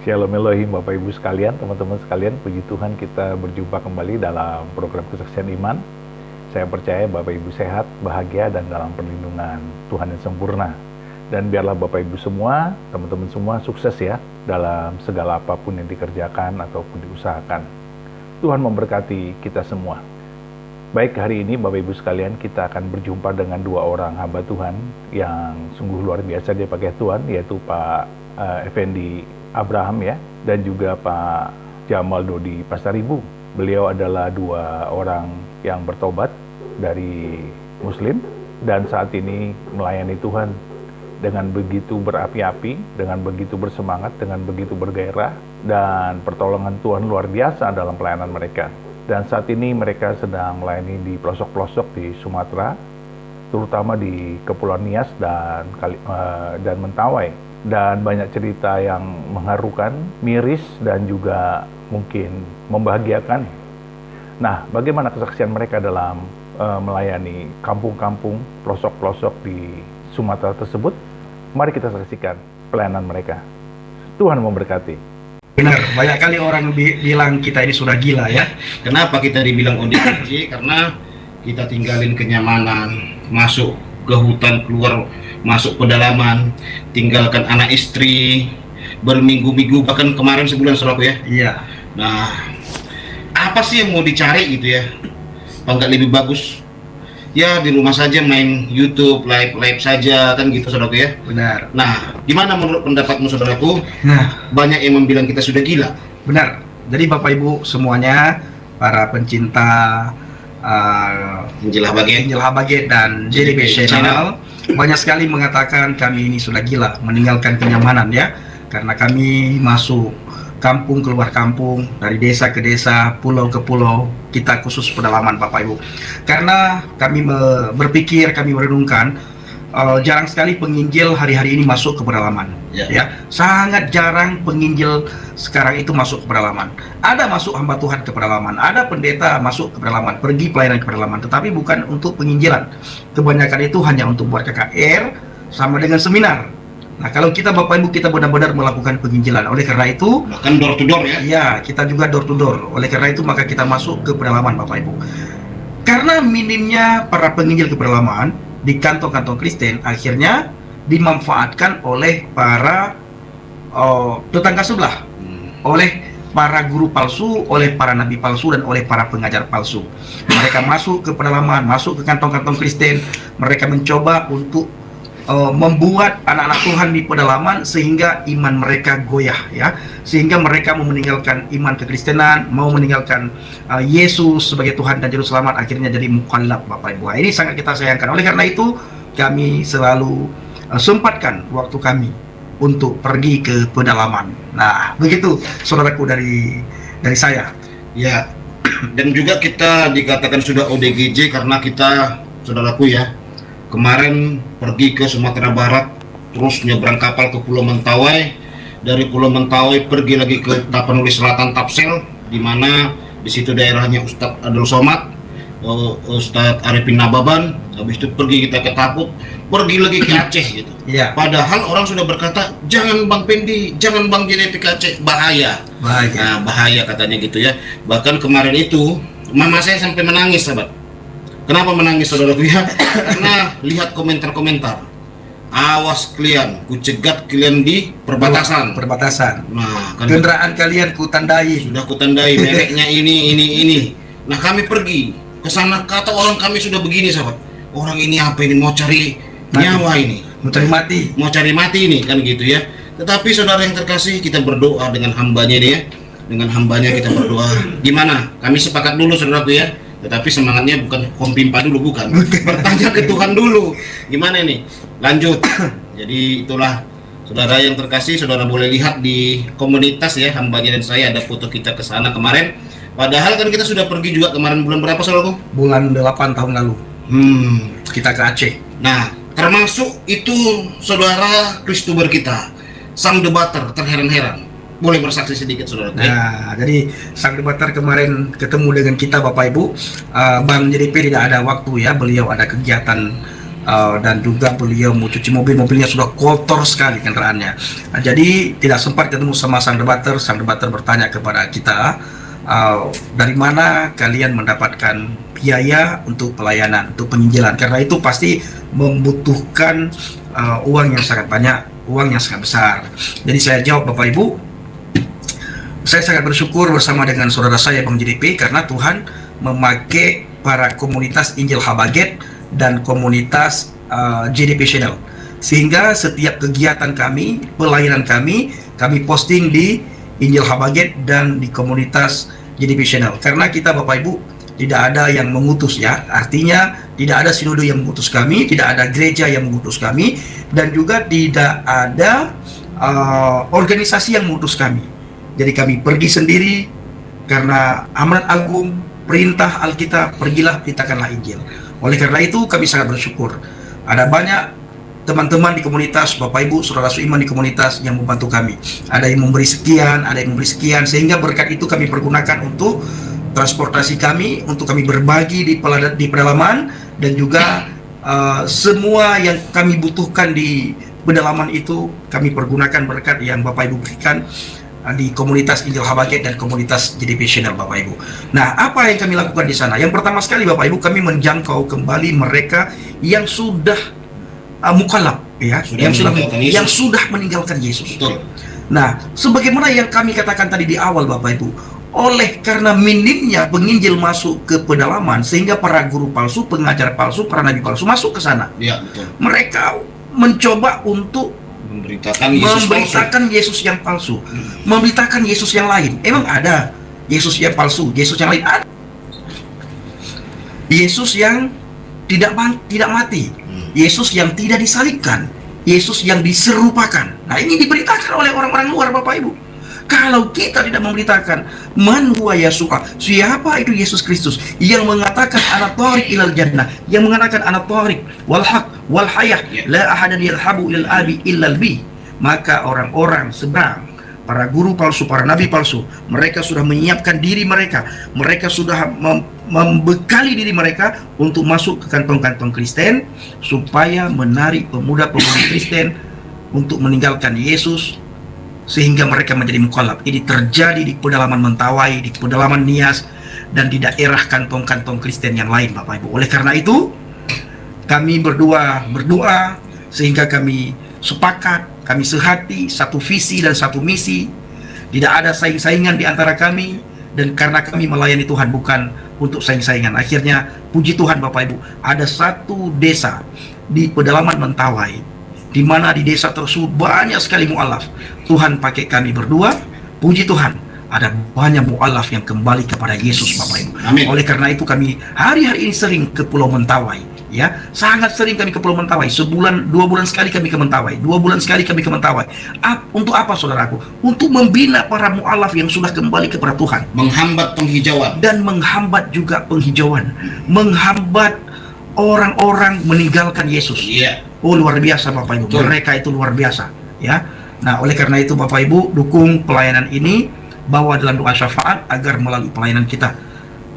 Shalom Elohim Bapak Ibu sekalian, teman-teman sekalian, puji Tuhan kita berjumpa kembali dalam program Kesaksian Iman. Saya percaya Bapak Ibu sehat, bahagia, dan dalam perlindungan Tuhan yang sempurna. Dan biarlah Bapak Ibu semua, teman-teman semua sukses ya dalam segala apapun yang dikerjakan ataupun diusahakan. Tuhan memberkati kita semua. Baik, hari ini Bapak Ibu sekalian, kita akan berjumpa dengan dua orang hamba Tuhan yang sungguh luar biasa dipakai Tuhan, yaitu Pak Effendi Abraham ya, dan juga Pak Jamal Dodi Pasaribu. Beliau adalah dua orang yang bertobat dari Muslim dan saat ini melayani Tuhan dengan begitu berapi-api, dengan begitu bersemangat, dengan begitu bergairah, dan pertolongan Tuhan luar biasa dalam pelayanan mereka. Dan saat ini mereka sedang melayani di pelosok-pelosok di Sumatera, terutama di Kepulauan Nias dan Mentawai. Dan banyak cerita yang mengharukan, miris, dan juga mungkin membahagiakan. Nah, bagaimana kesaksian mereka dalam melayani kampung-kampung, pelosok-pelosok di Sumatera tersebut? Mari kita saksikan pelayanan mereka. Tuhan memberkati. Benar, banyak kali orang bilang kita ini sudah gila ya. Kenapa kita dibilang ODGJ? Karena kita tinggalin kenyamanan, masuk ke hutan, keluar masuk pedalaman, tinggalkan anak istri berminggu-minggu, bahkan kemarin sebulan selalu ya. Iya. Nah, apa sih yang mau dicari gitu ya? Apa nggak lebih bagus ya di rumah saja main YouTube, live saja kan gitu saudaraku ya. Benar. Nah, gimana menurut pendapatmu saudaraku? Nah, Banyak yang membilang kita sudah gila. benar. Jadi Bapak Ibu semuanya, para pencinta Injil Habaget dan JDB Channel, banyak sekali mengatakan kami ini sudah gila, meninggalkan kenyamanan ya, karena kami masuk kampung keluar kampung, dari desa ke desa, pulau ke pulau, kita khusus pedalaman Bapak Ibu. Karena kami berpikir, kami merenungkan, jarang sekali penginjil hari-hari ini masuk ke pedalaman ya. Sangat jarang penginjil sekarang itu masuk ke pedalaman. Ada masuk hamba Tuhan ke pedalaman, ada pendeta masuk ke pedalaman, pergi pelayanan ke pedalaman, tetapi bukan untuk penginjilan. Kebanyakan itu hanya untuk buat KKR sama dengan seminar. Nah, kalau kita Bapak Ibu, kita benar-benar melakukan penginjilan. Oleh karena itu, bahkan door to door ya. Ya, kita juga door to door. Oleh karena itu, maka kita masuk ke pedalaman Bapak Ibu. Karena minimnya para penginjil ke pedalaman di kantong-kantong Kristen, akhirnya dimanfaatkan oleh para tetangga sebelah, oleh para guru palsu, oleh para nabi palsu, dan oleh para pengajar palsu. Mereka masuk ke pedalaman, masuk ke kantong-kantong Kristen. Mereka mencoba untuk membuat anak-anak Tuhan di pedalaman sehingga iman mereka goyah ya, sehingga mereka mau meninggalkan iman kekristenan, mau meninggalkan Yesus sebagai Tuhan dan Juru Selamat, akhirnya jadi mukallaf Bapak Ibu. Ini sangat kita sayangkan. Oleh karena itu kami selalu sempatkan waktu kami untuk pergi ke pedalaman. Nah, begitu saudaraku dari saya. Ya, dan juga kita dikatakan sudah ODGJ karena kita, saudaraku ya, kemarin pergi ke Sumatera Barat, terus nyebrang kapal ke Pulau Mentawai, dari Pulau Mentawai pergi lagi ke Tapanuli Selatan Tapsel, di mana di situ daerahnya Ustadz Abdul Somad, Ustadz Arifin Nababan. Habis itu pergi kita ke Taput, pergi lagi ke Aceh gitu. Ya. Padahal orang sudah berkata, jangan Bang Pendi, jangan Bang JDP ke Aceh, bahaya. Nah, bahaya katanya gitu ya. Bahkan kemarin itu mama saya sampai menangis sahabat. Kenapa menangis saudaraku ya? Karena lihat komentar-komentar. Awas kalian, ku cegat kalian di perbatasan. Nah, kan Kendaraan kalian ku tandai. sudah ku tandai mereknya ini. Nah, kami pergi ke sana, kata orang kami sudah begini sahabat. Orang ini apa ini, mau cari nyawa ini. Mau cari mati ini kan gitu ya. Tetapi saudara yang terkasih, kita berdoa dengan hambanya ini ya. Dengan hambanya kita berdoa. Gimana? Kami sepakat dulu saudaraku ya. Tetapi semangatnya bukan kompimpa dulu, bukan. Bertanya ke Tuhan dulu. Gimana ini? Lanjut. Jadi itulah saudara yang terkasih, saudara boleh lihat di komunitas ya, hambanya dan saya ada foto kita ke sana kemarin. Padahal kan kita sudah pergi juga kemarin bulan berapa saudaraku? Bulan 8 tahun lalu. Kita ke Aceh. Nah, termasuk itu saudara Kristuber kita, sang debater terheran-heran. Boleh bersaksi sedikit saudara. Nah, jadi sang debater kemarin ketemu dengan kita Bapak Ibu. Bang JDP tidak ada waktu ya, beliau ada kegiatan dan juga beliau mau cuci mobilnya sudah kotor sekali kendaraannya. Jadi tidak sempat ketemu sama sang debater bertanya kepada kita, dari mana kalian mendapatkan biaya untuk pelayanan, untuk penginjilan, karena itu pasti membutuhkan uang yang sangat banyak, uang yang sangat besar. Jadi saya jawab, Bapak Ibu, saya sangat bersyukur bersama dengan saudara saya Bang JDP, karena Tuhan memakai para komunitas Injil Habaget dan komunitas JDP Channel, sehingga setiap kegiatan kami, pelayanan kami posting di Injil Habaget dan di komunitas JDP Channel. Karena kita, Bapak Ibu, tidak ada yang mengutus, ya, artinya tidak ada sinode yang mengutus kami, tidak ada gereja yang mengutus kami, dan juga tidak ada organisasi yang mengutus kami. Jadi kami pergi sendiri karena amanat agung, perintah Alkitab, pergilah beritakanlah Injil. Oleh karena itu kami sangat bersyukur ada banyak teman-teman di komunitas, Bapak Ibu, saudara seiman di komunitas yang membantu kami. Ada yang memberi sekian, ada yang memberi sekian, sehingga berkat itu kami pergunakan untuk transportasi kami, untuk kami berbagi di pedalaman, dan juga semua yang kami butuhkan di pedalaman itu kami pergunakan berkat yang Bapak Ibu berikan di komunitas Injil Habaget dan komunitas JDP Channel, Bapak Ibu. Nah, apa yang kami lakukan di sana? Yang pertama sekali, Bapak Ibu, kami menjangkau kembali mereka yang sudah mukallaf, ya, yang sudah meninggalkan Yesus. Betul. Nah, sebagaimana yang kami katakan tadi di awal, Bapak Ibu, oleh karena minimnya penginjil masuk ke pedalaman, sehingga para guru palsu, pengajar palsu, para nabi palsu masuk ke sana. Ya, betul. Mereka mencoba untuk memberitakan Yesus yang palsu, memberitakan Yesus yang lain. Emang ada Yesus yang palsu, Yesus yang lain ada. Yesus yang tidak mati, Yesus yang tidak disalibkan, Yesus yang diserupakan. Nah, ini diberitakan oleh orang-orang luar, Bapak Ibu. Kalau kita tidak memberitakan man huwa Yasu'a, siapa itu Yesus Kristus yang mengatakan ana thariq ilal jannah, yang mengatakan ana thariq wal haq wal hayah la ahadan yalhabu ilal abi illal bi, maka orang-orang seberang, para guru palsu, para nabi palsu, mereka sudah menyiapkan diri mereka, mereka sudah membekali diri mereka untuk masuk ke kantong-kantong Kristen, supaya menarik pemuda-pemudi Kristen untuk meninggalkan Yesus, sehingga mereka menjadi mukallaf. Ini terjadi di pedalaman Mentawai, di pedalaman Nias, dan di daerah kantong-kantong Kristen yang lain, Bapak Ibu. Oleh karena itu, kami berdoa sehingga kami sepakat, kami sehati, satu visi dan satu misi. Tidak ada saing-saingan di antara kami, dan karena kami melayani Tuhan bukan untuk saing-saingan. Akhirnya, puji Tuhan, Bapak Ibu, ada satu desa di pedalaman Mentawai, di mana di desa tersebut banyak sekali mu'alaf. Tuhan pakai kami berdua, puji Tuhan, ada banyak mu'alaf yang kembali kepada Yesus, Bapak Ibu. Amin. Oleh karena itu kami hari-hari ini sering ke Pulau Mentawai, ya, sangat sering kami ke Pulau Mentawai. Sebulan, 2 bulan sekali kami ke Mentawai, 2 bulan sekali kami ke Mentawai. Untuk apa, saudaraku? Untuk membina para mu'alaf yang sudah kembali kepada Tuhan, menghambat penghijauan, dan menghambat juga penghijauan, menghambat orang-orang meninggalkan Yesus. Iya. Oh, luar biasa, Bapak Ibu. Betul. Mereka itu luar biasa, ya. Nah, oleh karena itu, Bapak Ibu, dukung pelayanan ini, bawa dalam doa syafaat agar melalui pelayanan kita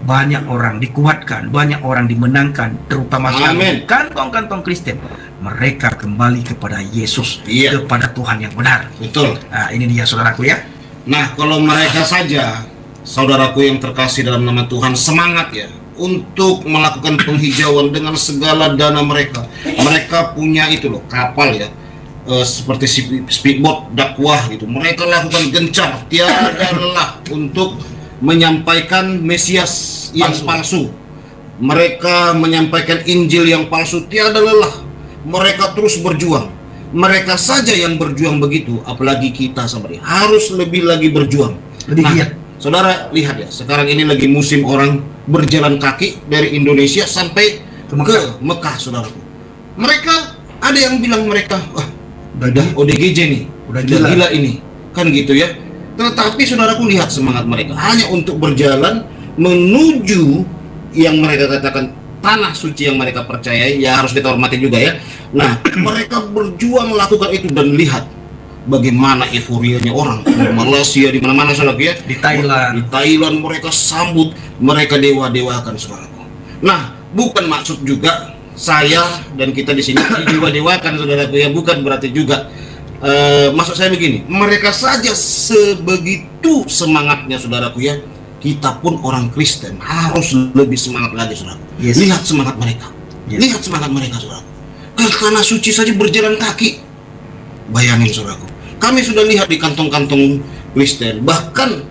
banyak orang dikuatkan, banyak orang dimenangkan, terutama sekali kantong-kantong Kristen, mereka kembali kepada Yesus, Iya. kepada Tuhan yang benar. Betul. Nah, ini dia, saudaraku, ya. Nah, kalau mereka saja, saudaraku yang terkasih dalam nama Tuhan, semangat ya untuk melakukan penghijauan dengan segala dana mereka. Mereka punya itu loh, kapal ya, seperti speedboat dakwah gitu. Mereka lakukan gencar, tiada lelah untuk menyampaikan Mesias yang palsu. Mereka menyampaikan Injil yang palsu, tiada lelah. Mereka terus berjuang. Mereka saja yang berjuang begitu, apalagi kita sahabat, harus lebih lagi berjuang. Lebih giat. Saudara lihat ya, sekarang ini lagi musim orang berjalan kaki dari Indonesia sampai ke Mekah, saudaraku. Mereka ada yang bilang mereka, wah, udah ODGJ nih, udah gila ini, kan gitu ya. Tetapi saudaraku lihat semangat mereka, hanya untuk berjalan menuju yang mereka katakan tanah suci yang mereka percayai, ya harus kita hormati juga ya. Nah, mereka berjuang melakukan itu, dan lihat bagaimana euforianya orang di Malaysia, di mana-mana, saudaraku ya, Di Thailand mereka sambut, mereka dewa-dewakan, saudaraku. Nah, bukan maksud juga saya dan kita di sini didewa-dewakan saudaraku ya, bukan berarti juga maksud saya begini, mereka saja sebegitu semangatnya saudaraku ya, kita pun orang Kristen harus lebih semangat lagi saudaraku. Yes. Lihat semangat mereka. Yes. Lihat semangat mereka saudaraku. Ke tanah suci saja berjalan kaki. Bayangin saudaraku. Kami sudah lihat di kantong-kantong Kristen, bahkan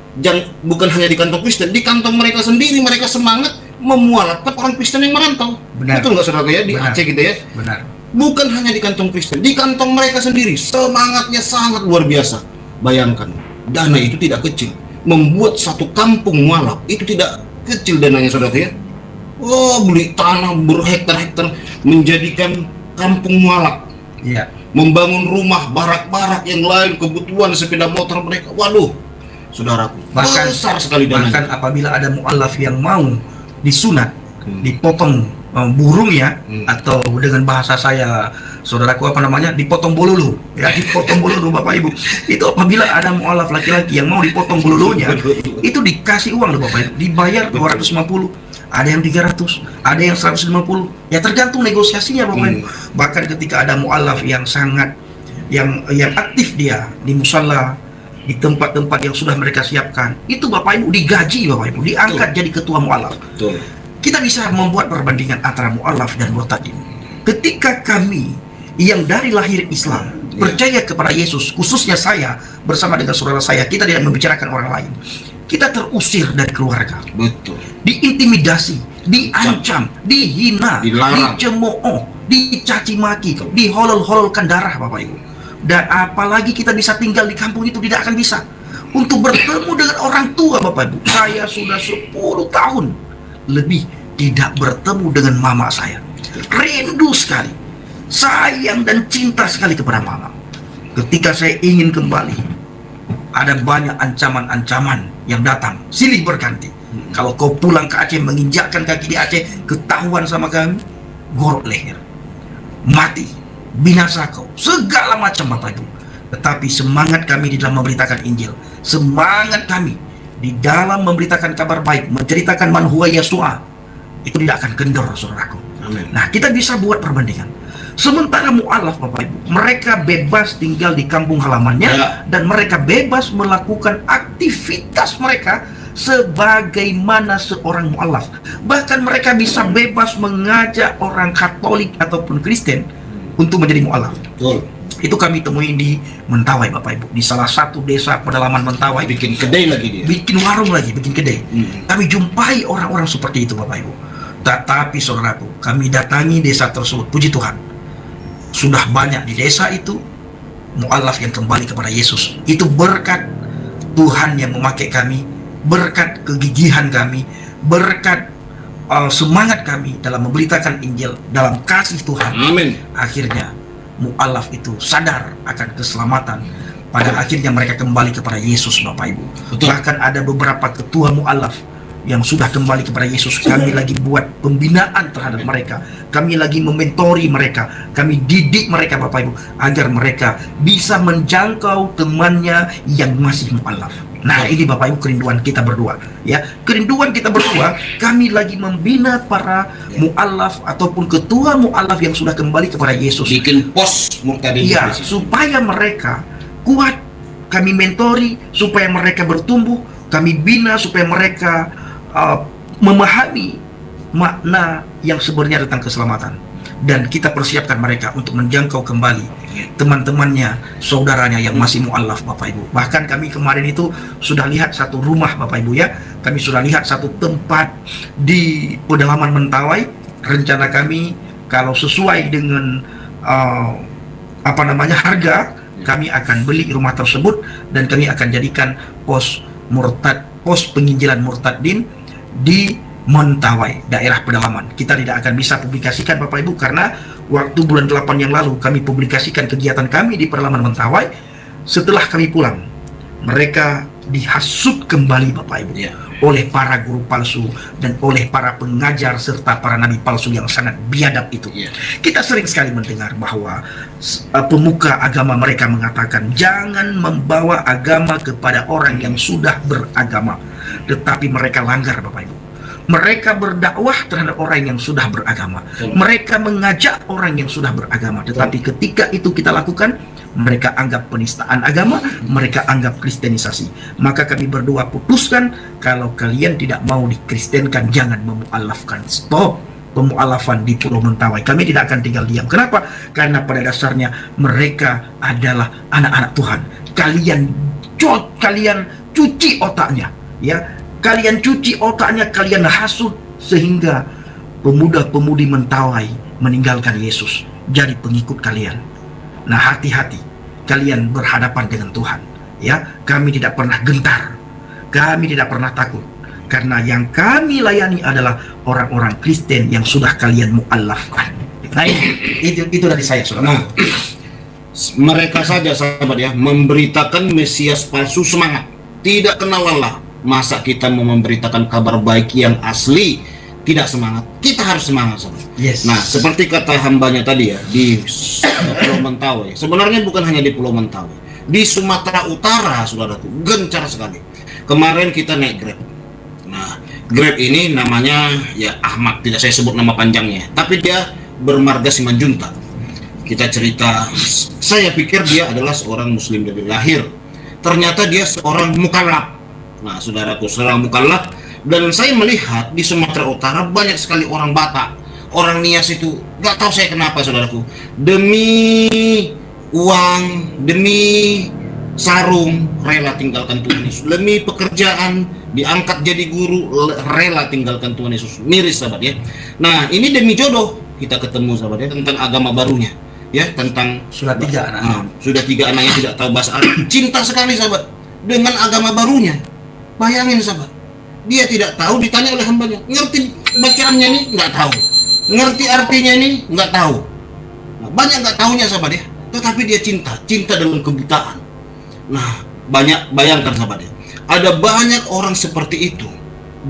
bukan hanya di kantong Kristen, di kantong mereka sendiri mereka semangat memualafkan orang Kristen yang merantau. Benar. Betul nggak saudaraku ya, di Benar. Aceh gitu ya. Benar. Bukan hanya di kantong Kristen, di kantong mereka sendiri semangatnya sangat luar biasa. Bayangkan, dana itu tidak kecil. Membuat satu kampung mualaf itu tidak kecil dananya saudaraku ya. Oh, beli tanah berhektar-hektar, menjadikan kampung mualaf. Iya. Membangun rumah, barak-barak yang lain, kebutuhan sepeda motor mereka. Waduh, saudaraku, besar sekali dananya. Bahkan apabila ada mu'alaf yang mau disunat, dipotong burungnya, atau dengan bahasa saya, saudaraku apa namanya, dipotong bolulu, ya, dipotong bolulu Bapak Ibu. Itu apabila ada mu'alaf laki-laki yang mau dipotong bolulunya, itu dikasih uang loh Bapak Ibu, dibayar 250. Ada yang 300, ada yang 150, ya tergantung negosiasinya Bapak Ibu. Bahkan ketika ada mu'alaf yang sangat yang aktif dia di musala, di tempat-tempat yang sudah mereka siapkan, itu Bapak Ibu digaji Bapak Ibu, diangkat jadi ketua mu'alaf. Betul. Kita bisa membuat perbandingan antara mu'alaf dan murtadin. Ketika kami yang dari lahir Islam percaya kepada Yesus, khususnya saya bersama dengan saudara saya, kita tidak membicarakan orang lain. Kita terusir dari keluarga, Betul. diintimidasi, diancam, dihina, Dilarang. dicemooh, dicaci maki, diholol-hololkan darah Bapak Ibu. Dan apalagi kita bisa tinggal di kampung itu, tidak akan bisa untuk bertemu dengan orang tua Bapak Ibu. Saya sudah 10 tahun lebih tidak bertemu dengan mama saya. Rindu sekali, sayang dan cinta sekali kepada mama. Ketika saya ingin kembali, ada banyak ancaman-ancaman yang datang silih berganti. Kalau kau pulang ke Aceh, menginjakkan kaki di Aceh, ketahuan sama kami, gorok leher, mati, binasa kau, segala macam Bapak Ibu. Tetapi semangat kami di dalam memberitakan Injil, semangat kami di dalam memberitakan kabar baik, menceritakan man huwa Yesua, itu tidak akan kendor saudaraku. Amin. Nah, kita bisa buat perbandingan. Sementara mu'alaf Bapak Ibu, mereka bebas tinggal di kampung halamannya, Ya. dan mereka bebas melakukan aktivitas mereka sebagaimana seorang mu'alaf. Bahkan mereka bisa bebas mengajak orang Katolik ataupun Kristen untuk menjadi mu'alaf. Betul. Itu kami temui di Mentawai Bapak Ibu, di salah satu desa pedalaman Mentawai. Bikin kedai lagi dia. Bikin warung lagi, bikin kedai. Hmm. Kami jumpai orang-orang seperti itu Bapak Ibu. Tetapi saudaraku, kami datangi desa tersebut, puji Tuhan, sudah banyak di desa itu mu'alaf yang kembali kepada Yesus. Itu berkat Tuhan yang memakai kami, berkat kegigihan kami, berkat semangat kami dalam memberitakan Injil, dalam kasih Tuhan. Amin. Akhirnya mu'alaf itu sadar akan keselamatan. Pada akhirnya mereka kembali kepada Yesus Bapak Ibu. Betul. Bahkan ada beberapa ketua mu'alaf yang sudah kembali kepada Yesus. Kami lagi buat pembinaan terhadap mereka, kami lagi mementori mereka, kami didik mereka Bapak Ibu, agar mereka bisa menjangkau temannya yang masih mu'alaf. Nah, ini Bapak Ibu kerinduan kita berdua, ya, kerinduan kita berdua. Kami lagi membina para mu'alaf ataupun ketua mu'alaf yang sudah kembali kepada Yesus. Bikin pos murtadin. Iya, di situ. supaya mereka kuat, kami mentori, supaya mereka bertumbuh, kami bina supaya mereka memahami makna yang sebenarnya tentang keselamatan. Dan kita persiapkan mereka untuk menjangkau kembali teman-temannya, saudaranya yang masih mu'alaf Bapak Ibu. Bahkan kami kemarin itu sudah lihat satu rumah Bapak Ibu ya, kami sudah lihat satu tempat di pedalaman Mentawai. Rencana kami kalau sesuai dengan harga, kami akan beli rumah tersebut dan kami akan jadikan pos penginjilan murtadin di Mentawai, daerah pedalaman. Kita tidak akan bisa publikasikan Bapak Ibu karena waktu bulan 8 yang lalu kami publikasikan kegiatan kami di pedalaman Mentawai. Setelah kami pulang, mereka dihasut kembali Bapak Ibu, Ya. oleh para guru palsu dan oleh para pengajar serta para nabi palsu yang sangat biadab itu. Ya. Kita sering sekali mendengar bahwa pemuka agama mereka mengatakan jangan membawa agama kepada orang yang sudah beragama, tetapi mereka langgar Bapak Ibu. Mereka berdakwah terhadap orang yang sudah beragama. Mereka mengajak orang yang sudah beragama. Tetapi ketika itu kita lakukan, mereka anggap penistaan agama, mereka anggap kristenisasi. Maka kami berdua putuskan, kalau kalian tidak mau dikristenkan, jangan memualafkan. Stop pemualafan di Pulau Mentawai. Kami tidak akan tinggal diam. Kenapa? Karena pada dasarnya mereka adalah anak-anak Tuhan. Kalian cuci otaknya, ya. Kalian cuci otaknya, kalian hasut sehingga pemuda-pemudi Mentawai meninggalkan Yesus jadi pengikut kalian. Nah, hati-hati, kalian berhadapan dengan Tuhan, ya. Kami tidak pernah gentar, kami tidak pernah takut, karena yang kami layani adalah orang-orang Kristen yang sudah kalian mu'alafkan. Nah, itu dari saya, saudara. Nah, mereka saja, sahabat ya, memberitakan Mesias palsu semangat, tidak kenal lelah. Masa kita mau memberitakan kabar baik yang asli tidak semangat? Kita harus semangat, sahabat. Yes. Nah, seperti kata hambanya tadi ya, di Pulau Mentawai. Sebenarnya bukan hanya di Pulau Mentawai, di Sumatera Utara, saudaraku, gencar sekali. Kemarin kita naik Grab. Nah, Grab ini namanya ya Ahmad, tidak saya sebut nama panjangnya, tapi dia bermarga Simanjuntak. Kita cerita, saya pikir dia adalah seorang muslim dari lahir. Ternyata dia seorang mukallaf. Nah, saudaraku, seorang mukallaf. Dan saya melihat di Sumatera Utara banyak sekali orang Batak, orang Nias itu, gak tahu saya kenapa, saudaraku, demi uang, demi sarung, rela tinggalkan Tuhan Yesus. Demi pekerjaan, diangkat jadi guru, rela tinggalkan Tuhan Yesus. Miris, sahabat ya. Nah, ini demi jodoh kita ketemu, sahabat ya, tentang agama barunya, ya, tentang Sudah 3 anak. sudah 3 anaknya tidak tahu bahasa Arab. Cinta sekali, sahabat, dengan agama barunya. Bayangin, sahabat, dia tidak tahu, ditanya oleh hambanya, ngerti bacaannya nih? Nggak tahu. Ngerti artinya nih? Nggak tahu. Nah, banyak nggak tahunya, sahabat ya, tetapi dia cinta dalam kebutaan. Nah, bayangkan, sahabat ya, ada banyak orang seperti itu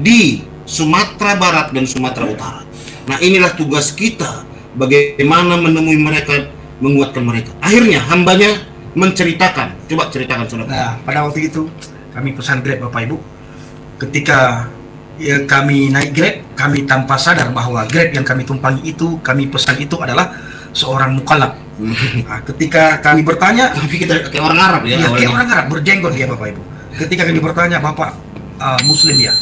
di Sumatera Barat dan Sumatera Utara. Nah, inilah tugas kita, bagaimana menemui mereka, menguatkan mereka. Akhirnya hambanya menceritakan, coba ceritakan, saudara. Nah, pada waktu itu kami pesan Grab, Bapak Ibu. Ketika ya, kami naik Grab, kami tanpa sadar bahwa Grab yang kami tumpangi itu, kami pesan itu adalah seorang mukallaf. Nah, ketika kami bertanya, Tapi kita kayak orang Arab ya, ya, kayak awalnya. orang Arab, berjenggot dia, Bapak Ibu. Ketika kami bertanya, Bapak Muslim ya?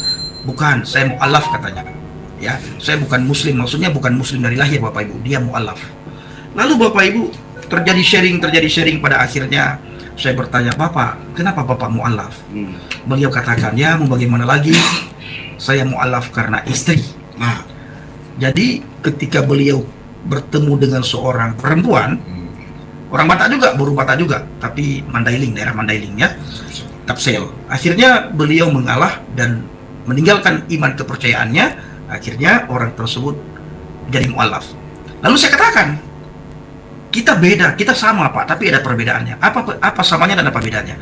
Bukan, saya mu'alaf, katanya. Ya, saya bukan Muslim, maksudnya bukan Muslim dari lahir, Bapak Ibu. Dia mu'alaf. Lalu Bapak Ibu terjadi sharing, pada akhirnya saya bertanya, Bapak, kenapa Bapak mu'alaf? Beliau katakan, ya mau bagaimana lagi, saya mu'alaf karena istri. Nah, Jadi ketika beliau bertemu dengan seorang perempuan, orang Batak juga, buru Batak juga, tapi Mandailing, daerah Mandailing ya, Tapsel. Akhirnya beliau mengalah dan meninggalkan iman kepercayaannya. Akhirnya orang tersebut jadi mu'alaf. Lalu saya katakan, kita beda, kita sama Pak, tapi ada perbedaannya. Apa samanya dan apa bedanya?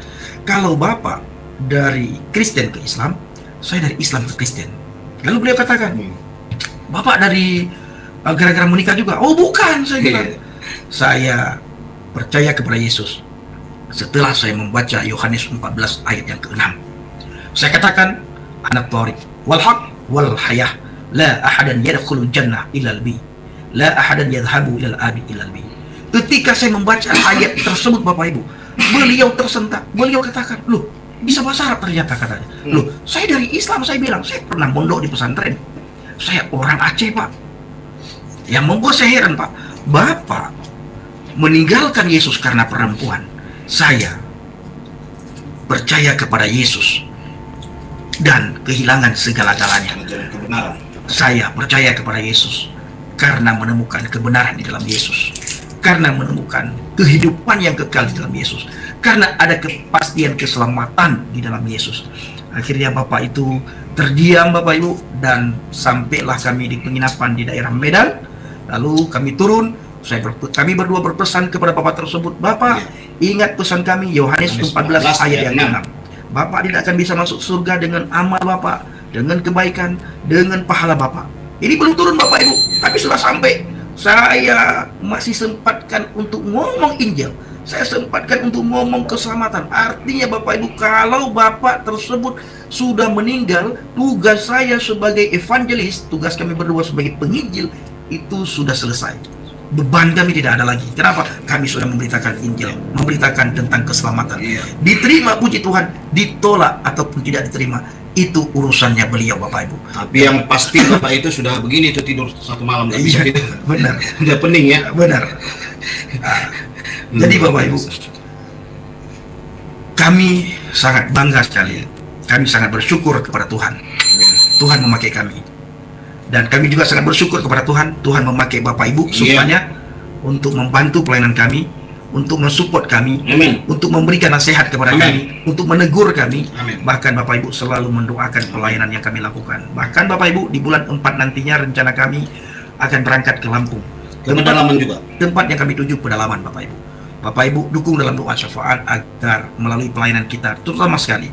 Kalau Bapak dari Kristen ke Islam, saya dari Islam ke Kristen. Lalu beliau katakan, Bapak dari gara-gara menikah juga? Oh bukan, saya bilang. Saya percaya kepada Yesus setelah saya membaca Yohanes 14 ayat yang ke-6. Saya katakan, anak Tariq wal haq wal hayah, la ahadan yadkhulul jannah illal bi, la ahadan yadhhabu ilal abi illal bi. Ketika saya membaca ayat tersebut, Bapak Ibu, beliau tersentak. Beliau katakan, loh, bisa bahasa Arab ternyata, katanya. Loh, saya dari Islam, saya bilang, saya pernah mondok di pesantren. Saya orang Aceh, Pak. Yang membuat saya heran, Pak, Bapak meninggalkan Yesus karena perempuan. Saya percaya kepada Yesus dan kehilangan segala-galanya. kebenaran. Saya percaya kepada Yesus karena menemukan kebenaran di dalam Yesus, karena menemukan kehidupan yang kekal di dalam Yesus, karena ada kepastian keselamatan di dalam Yesus. Akhirnya Bapak itu terdiam, Bapak Ibu, dan sampailah kami di penginapan di daerah Medan. Lalu kami turun, kami berdua berpesan kepada Bapak tersebut, Bapak, ingat pesan kami Yohanes 14 ayat yang ke-6. Bapak tidak akan bisa masuk surga dengan amal Bapak, dengan kebaikan, dengan pahala Bapak. Ini belum turun, Bapak Ibu, tapi sudah sampai. Saya masih sempatkan untuk ngomong Injil. saya sempatkan untuk ngomong keselamatan. Artinya Bapak Ibu, kalau Bapak tersebut sudah meninggal, tugas saya sebagai evangelis, tugas kami berdua sebagai penginjil, itu sudah selesai. Beban kami tidak ada lagi. Kenapa? Kami sudah memberitakan Injil, memberitakan tentang keselamatan. Diterima, puji Tuhan. Ditolak ataupun tidak diterima, itu urusannya beliau, Bapak Ibu. Tapi yang pasti Bapak itu sudah begini itu tidur satu malam nggak bisa tidur. Benar. Udah pening ya. Benar. Jadi Bapak Ibu, kami sangat bangga sekali. Kami sangat bersyukur kepada Tuhan. Tuhan memakai kami. Dan kami juga sangat bersyukur kepada Tuhan. Tuhan memakai Bapak Ibu supaya untuk membantu pelayanan kami, untuk mensupport kami, untuk memberikan nasihat kepada kami, untuk menegur kami. Bahkan Bapak Ibu selalu mendoakan pelayanan yang kami lakukan. Bahkan Bapak Ibu di bulan 4 nantinya rencana kami akan berangkat ke Lampung. Ke pedalaman juga. Tempat yang kami tuju pedalaman, Bapak Ibu. Bapak Ibu dukung dalam doa syafaat agar melalui pelayanan kita, terutama sekali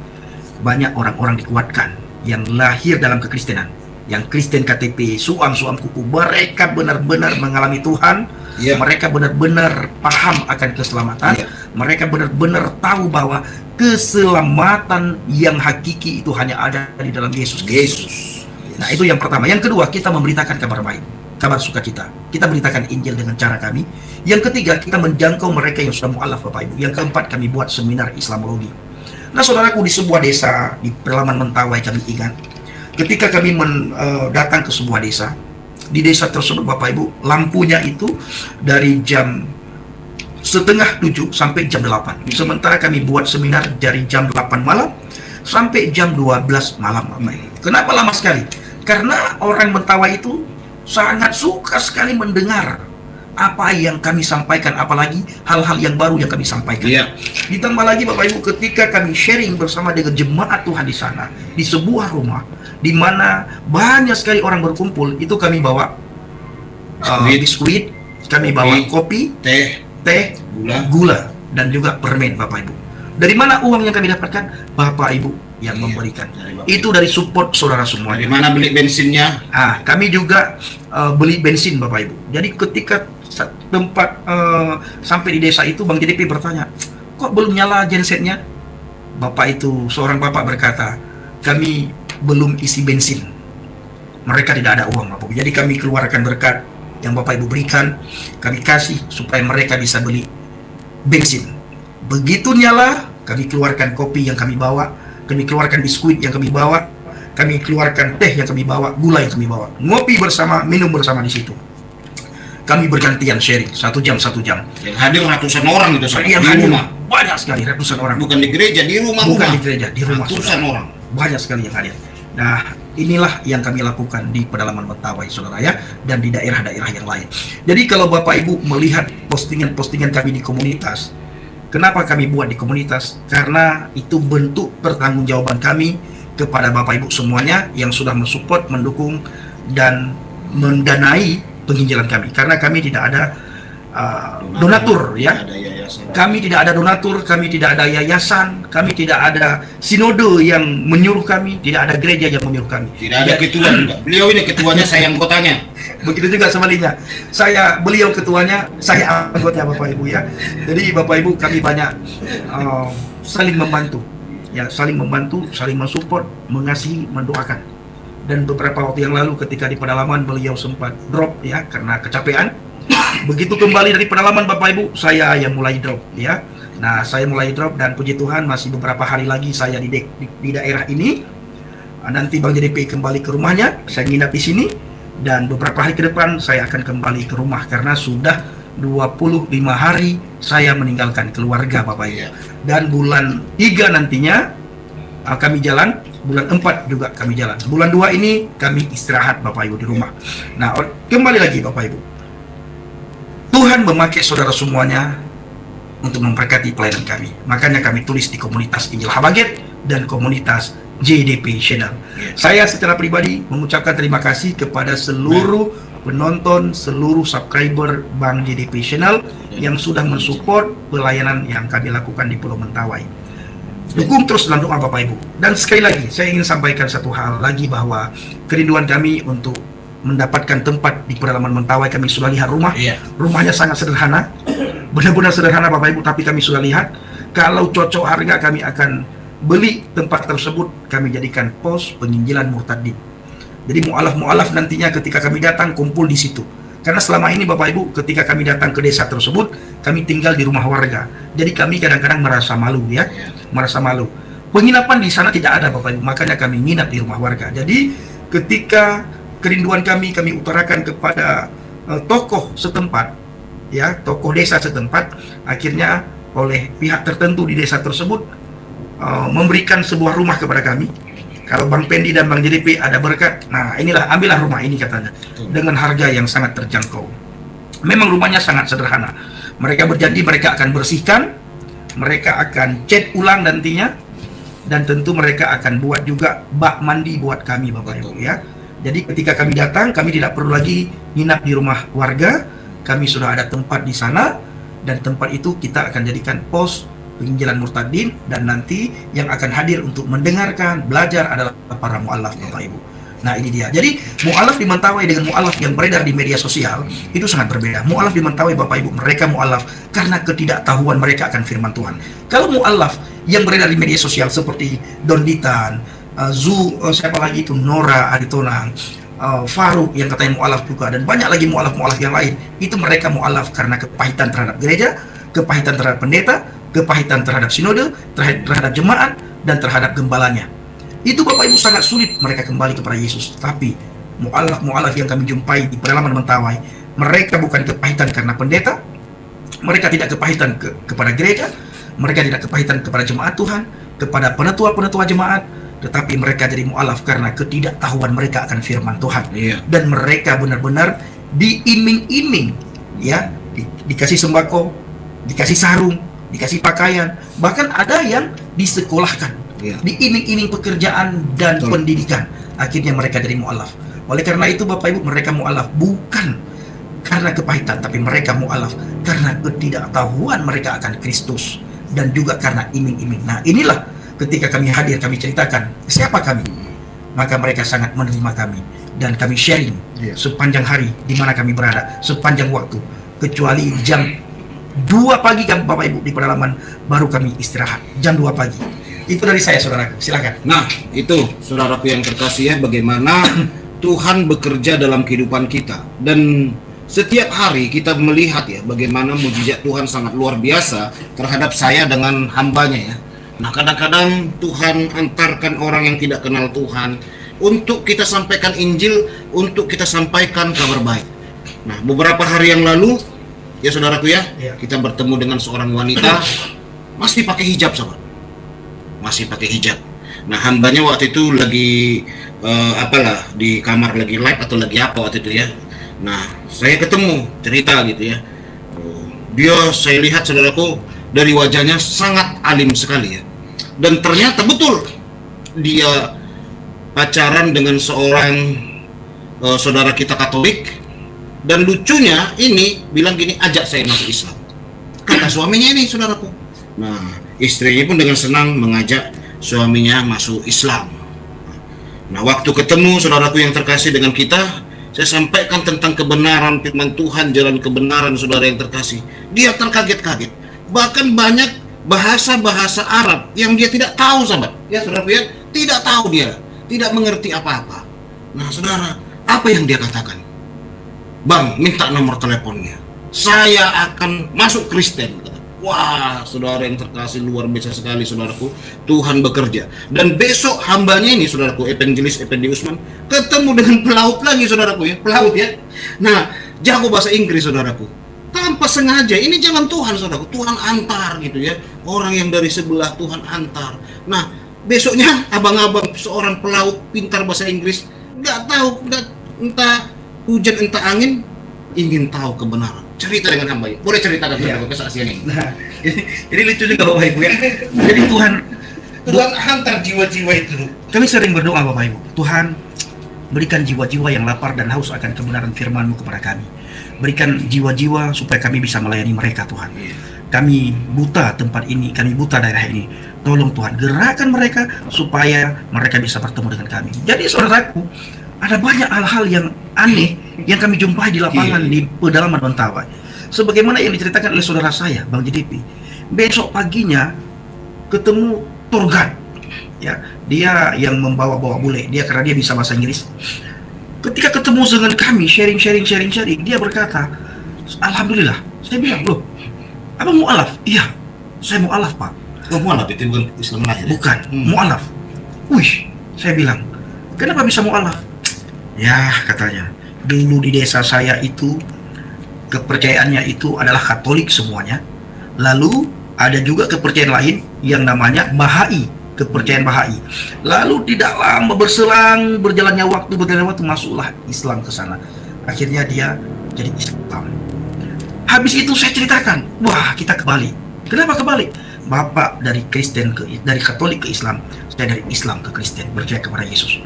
banyak orang-orang dikuatkan yang lahir dalam kekristenan, yang Kristen KTP, suam-suam kuku, mereka benar-benar mengalami Tuhan, mereka benar-benar paham akan keselamatan, mereka benar-benar tahu bahwa keselamatan yang hakiki itu hanya ada di dalam Yesus Kristus. Nah, itu yang pertama. Yang kedua, kita memberitakan kabar baik, kabar sukacita. Kita beritakan Injil dengan cara kami. Yang ketiga, kita menjangkau mereka yang sudah mu'alaf, Bapak Ibu. Yang keempat, kami buat seminar Islamologi. Nah, saudaraku, di sebuah desa di pedalaman Mentawai, kami ingat ketika kami datang ke sebuah desa. Di desa tersebut, Bapak Ibu, lampunya itu dari jam setengah 7 sampai jam 8. Sementara kami buat seminar dari jam 8 malam sampai jam 12 malam, Bapak Ibu. Kenapa lama sekali? Karena orang Mentawai itu sangat suka sekali mendengar apa yang kami sampaikan, apalagi hal-hal yang baru yang kami sampaikan. Ditambah lagi Bapak Ibu, ketika kami sharing bersama dengan jemaat Tuhan di sana, di sebuah rumah di mana banyak sekali orang berkumpul, itu kami bawa biskuit, kami bawa kopi, teh, gula, dan juga permen, Bapak Ibu. Dari mana uang yang kami dapatkan? Bapak Ibu yang memberikan. Itu dari support saudara semua. Dari mana beli bensinnya? Kami juga beli bensin, Bapak Ibu. Jadi ketika tempat sampai di desa itu, Bang JDP bertanya, kok belum nyala gensetnya? Bapak itu, seorang bapak berkata, kami belum isi bensin. Mereka tidak ada uang, Bapak Ibu. Jadi kami keluarkan berkat yang Bapak Ibu berikan, kami kasih supaya mereka bisa beli bensin. Begitu nyala, kami keluarkan kopi yang kami bawa, kami keluarkan biskuit yang kami bawa, kami keluarkan teh yang kami bawa, gula yang kami bawa, ngopi bersama, minum bersama di situ. Kami bergantian sharing, 1 jam. Yang hadir ratusan orang itu di rumah. Banyak sekali, ratusan orang. Bukan di gereja, di rumah. Bukan di gereja, di rumah. Ratusan orang. Banyak sekali yang hadir. Nah, inilah yang kami lakukan di pedalaman Mentawai, saudara ya, dan di daerah-daerah yang lain. Jadi kalau Bapak Ibu melihat postingan-postingan kami di komunitas, kenapa kami buat di komunitas? Karena itu bentuk pertanggungjawaban kami kepada Bapak Ibu semuanya yang sudah mensupport, mendukung, dan mendanai penginjilan kami. Karena kami tidak ada donatur, ya. Kami tidak ada donatur, kami tidak ada yayasan, kami tidak ada sinode yang menyuruh kami, tidak ada gereja yang menyuruh kami. Tidak ada ketua juga. Beliau ini ketuanya, saya anggotanya. Begitu juga sebaliknya. Beliau ketuanya, saya anggotanya, Bapak Ibu ya. Jadi Bapak Ibu, kami banyak saling membantu. Ya, saling membantu, saling mensupport, mengasihi, mendoakan. Dan beberapa waktu yang lalu ketika di pedalaman beliau sempat drop ya karena kecapean. Begitu kembali dari pedalaman, Bapak Ibu, saya yang mulai drop ya. Nah, saya mulai drop dan puji Tuhan masih beberapa hari lagi saya di daerah ini. Nanti Bang JDP kembali ke rumahnya, saya nginap di sini, dan beberapa hari ke depan saya akan kembali ke rumah karena sudah 25 hari saya meninggalkan keluarga, Bapak Ibu. Dan bulan 3 nantinya kami jalan, bulan 4 juga kami jalan. Bulan 2 ini kami istirahat, Bapak Ibu, di rumah. Nah, kembali lagi Bapak Ibu, Tuhan memakai saudara semuanya untuk memberkati pelayanan kami. Makanya kami tulis di komunitas Injil Habaget dan komunitas JDP Channel. Saya secara pribadi mengucapkan terima kasih kepada seluruh penonton, seluruh subscriber Bang JDP Channel yang sudah mensupport pelayanan yang kami lakukan di Pulau Mentawai. Dukung terus dalam doa, Bapak Ibu. Dan sekali lagi saya ingin sampaikan satu hal lagi, bahwa kerinduan kami untuk mendapatkan tempat di pedalaman Mentawai. Kami sudah lihat rumahnya sangat sederhana, benar-benar sederhana Bapak Ibu, tapi kami sudah lihat kalau cocok harga kami akan beli tempat tersebut, kami jadikan pos penginjilan murtadin. Jadi mu'alaf nantinya ketika kami datang kumpul di situ. Karena selama ini Bapak Ibu, ketika kami datang ke desa tersebut, kami tinggal di rumah warga. Jadi kami kadang-kadang merasa malu ya, merasa malu. Penginapan di sana tidak ada Bapak Ibu, makanya kami nginap di rumah warga. Jadi ketika kerinduan kami utarakan kepada tokoh setempat, ya, tokoh desa setempat, akhirnya oleh pihak tertentu di desa tersebut memberikan sebuah rumah kepada kami. Kalau Bang Pendi dan Bang JDP ada berkat, nah inilah, ambillah rumah ini katanya, dengan harga yang sangat terjangkau. Memang rumahnya sangat sederhana. Mereka berjanji mereka akan bersihkan, mereka akan cat ulang nantinya, dan tentu mereka akan buat juga bak mandi buat kami Bapak Ibu ya. Jadi ketika kami datang, kami tidak perlu lagi nginap di rumah warga, kami sudah ada tempat di sana, dan tempat itu kita akan jadikan pos penginjilan murtadin, dan nanti yang akan hadir untuk mendengarkan, belajar adalah para mu'alaf Bapak Ibu. Nah ini dia. Jadi mu'alaf di Mentawai dengan mu'alaf yang beredar di media sosial itu sangat berbeda. Mu'alaf di Mentawai Bapak Ibu, mereka mu'alaf karena ketidaktahuan mereka akan firman Tuhan. Kalau mu'alaf yang beredar di media sosial seperti Don Ditan, siapa lagi itu, Nora Aditonang, Faruk yang katanya mu'alaf juga, dan banyak lagi mu'alaf-mu'alaf yang lain, itu mereka mu'alaf karena kepahitan terhadap gereja, kepahitan terhadap pendeta, kepahitan terhadap sinode, terhadap jemaat, dan terhadap gembalanya. Itu Bapak Ibu sangat sulit mereka kembali kepada Yesus. Tapi mu'alaf-mu'alaf yang kami jumpai di pedalaman Mentawai, mereka bukan kepahitan karena pendeta, mereka tidak kepahitan kepada gereja, mereka tidak kepahitan kepada jemaat Tuhan, kepada penetua-penetua jemaat, tetapi mereka jadi mu'alaf karena ketidaktahuan mereka akan firman Tuhan. Dan mereka benar-benar diiming-iming, ya, dikasih sembako, dikasih sarung, dikasih pakaian, bahkan ada yang disekolahkan, diiming-iming pekerjaan dan pendidikan. Akhirnya mereka jadi mu'alaf. Oleh karena itu Bapak Ibu, mereka mu'alaf bukan karena kepahitan, tapi mereka mu'alaf karena ketidaktahuan mereka akan Kristus, dan juga karena iming-iming. Nah inilah ketika kami hadir, kami ceritakan siapa kami, maka mereka sangat menerima kami, dan kami sharing sepanjang hari di mana kami berada, sepanjang waktu, kecuali jam 2 pagi kami Bapak Ibu di pedalaman baru kami istirahat, jam 2 pagi. Itu dari saya saudaraku, silakan. Nah itu saudaraku yang terkasih ya, bagaimana Tuhan bekerja dalam kehidupan kita, dan setiap hari kita melihat ya bagaimana mujizat Tuhan sangat luar biasa terhadap saya dengan hambanya ya. Nah kadang-kadang Tuhan antarkan orang yang tidak kenal Tuhan untuk kita sampaikan Injil, untuk kita sampaikan kabar baik. Nah beberapa hari yang lalu ya saudaraku ya, kita bertemu dengan seorang wanita masih pakai hijab sahabat, masih pakai hijab. Nah hambanya waktu itu lagi apalah di kamar lagi live atau lagi apa waktu itu ya. Nah saya ketemu cerita gitu ya, dia saya lihat saudaraku dari wajahnya sangat alim sekali ya, dan ternyata betul dia pacaran dengan seorang saudara kita Katolik. Dan lucunya ini bilang gini, ajak saya masuk Islam, kata suaminya ini saudaraku. Nah istrinya pun dengan senang mengajak suaminya masuk Islam. Nah waktu ketemu saudaraku yang terkasih dengan kita, saya sampaikan tentang kebenaran firman Tuhan, jalan kebenaran saudara yang terkasih. Dia terkaget-kaget, bahkan banyak bahasa-bahasa Arab yang dia tidak tahu sahabat. Ya saudaraku ya, tidak tahu, dia tidak mengerti apa-apa. Nah saudara, apa yang dia katakan? Bang, minta nomor teleponnya, saya akan masuk Kristen. Wah, saudara yang terkasih, luar biasa sekali saudaraku. Tuhan bekerja. Dan besok hambanya ini saudaraku, Evangelis Effendi Usman, ketemu dengan pelaut lagi saudaraku ya, pelaut ya. Nah, jago bahasa Inggris saudaraku. Tanpa sengaja, ini jangan Tuhan saudaraku, Tuhan antar gitu ya. Orang yang dari sebelah Tuhan antar. Nah, besoknya abang-abang seorang pelaut pintar bahasa Inggris, nggak tahu, entah hujan entah angin, ingin tahu kebenaran, cerita dengan hambanya. Boleh ceritakan kesaksian ini? Nah ini lucu juga Bapak Ibu ya. Jadi Tuhan hantar jiwa-jiwa itu. Kami sering berdoa Bapak Ibu, Tuhan berikan jiwa-jiwa yang lapar dan haus akan kebenaran firman-Mu kepada kami. Berikan jiwa-jiwa supaya kami bisa melayani mereka Tuhan. Kami buta tempat ini, kami buta daerah ini. Tolong Tuhan gerakkan mereka supaya mereka bisa bertemu dengan kami. Jadi saudaraku, ada banyak hal-hal yang aneh yang kami jumpai di lapangan di pedalaman Mentawai. sebagaimana yang diceritakan oleh saudara saya, Bang JDP. Besok paginya ketemu tour guide, ya, dia yang membawa-bawa bule, dia karena dia bisa bahasa Inggris. Ketika ketemu dengan kami, sharing, dia berkata, alhamdulillah. Saya bilang, loh, abang mu'alaf? Iya, saya mu'alaf, Pak. Oh, mu'alaf itu bukan Islam lahir? Bukan, mu'alaf. Wih, saya bilang, kenapa bisa mu'alaf? Ya, katanya, dulu di desa saya itu, kepercayaannya itu adalah Katolik semuanya. Lalu, ada juga kepercayaan lain yang namanya Bahai, kepercayaan Bahai. Lalu tidak lama berselang berjalannya waktu masuklah Islam ke sana. Akhirnya dia jadi Islam. Habis itu saya ceritakan, wah kita kebalik. Kenapa kebalik? Bapak dari Katolik ke Islam, saya dari Islam ke Kristen, percaya kepada Yesus.